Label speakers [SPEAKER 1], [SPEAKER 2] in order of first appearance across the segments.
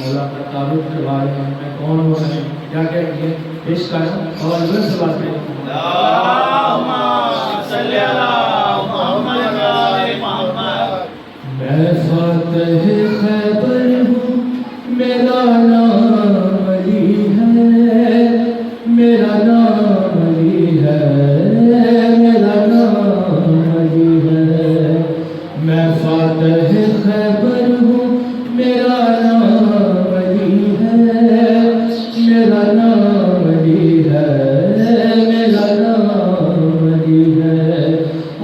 [SPEAKER 1] مولا کا تعارف کروا رہے ہیں میں کون ہوں میں کیا کیا کیا پیش کروں اور بلند سے بات کریں اللہم صلی علی محمد میں فاتح خیبر ہوں میرا نام علی ہے میرا نام علی ہے میرا نام علی ہے میں فاتح خیبر ہوں میرا نام علی ہے میرا نام علی ہے میرا نام علی ہے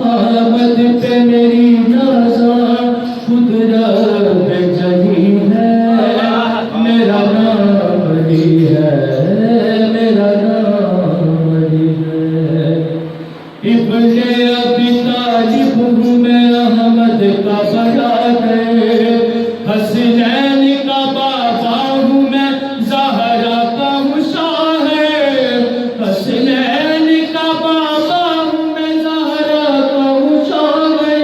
[SPEAKER 1] آمد پہ میری نازاں قدرت جلی ہے میرا نام علی ہے میرا نام علی ہے ابن ابی طالب ہوں میں احمد کا برادر حسنین کا بابا ہوں میں زہرا کا مشاہر حسنین کا بابا ہوں میں زہرا کا مشاہر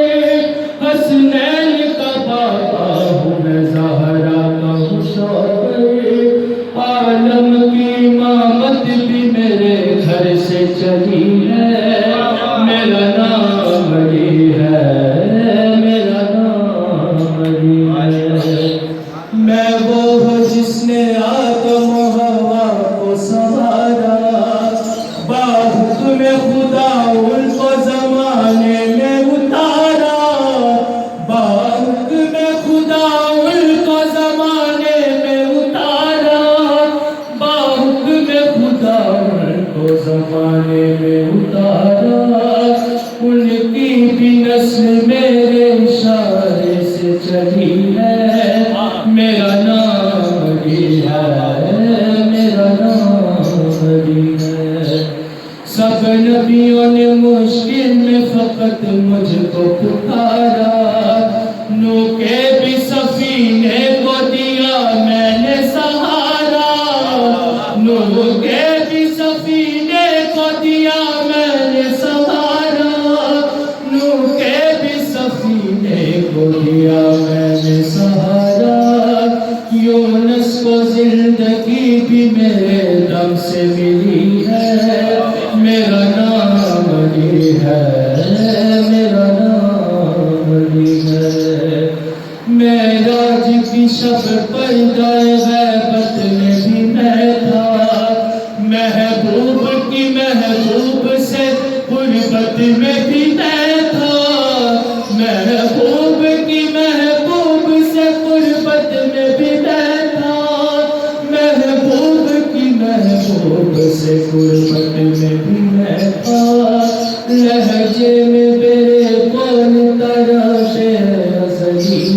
[SPEAKER 1] حسنین کا بابا ہوں میں زہرا کا مشاہر عالم کی امامت بھی میرے گھر سے چلی ہے میرا نام علی ہے میرا نام علی ہے میں وہ ہوں جس نے آدم و حوا کو سنوارا باحکم خدا ان کو زمانے میں اتارا باحکم خدا ان کو زمانے میں اتارا باحکم خدا ان کو زمانے میں اتارا ان کی بھی نسل میرے اشارے سے چلی ہے میرا نام علی ہے میرا نام علی ہے سب نبیوں نے مشکل میں فقط مجھ کو پکارا نوح کے بھی سفینے کو دیا میں نے سہارا نوح کے بھی سفینے کو دیا میں نے سہارا نوح کے بھی سفینے کو دیا میں نے سہارا یونس کو زندگی بھی میرے دم سے ملی ہے میرا نام علی ہے میرا نام علی ہے معراج کی شب پردہ غیبت میں بھی میں تھا محبوب کی محبوب سے قربت میں بھی میں تھا محبوب کی محبوب سے قربت میں بھی میں تھا محبوب کی محبوب سے قربت میں بھی میں تھا لہجے میں میرے کون طرح سے ازلی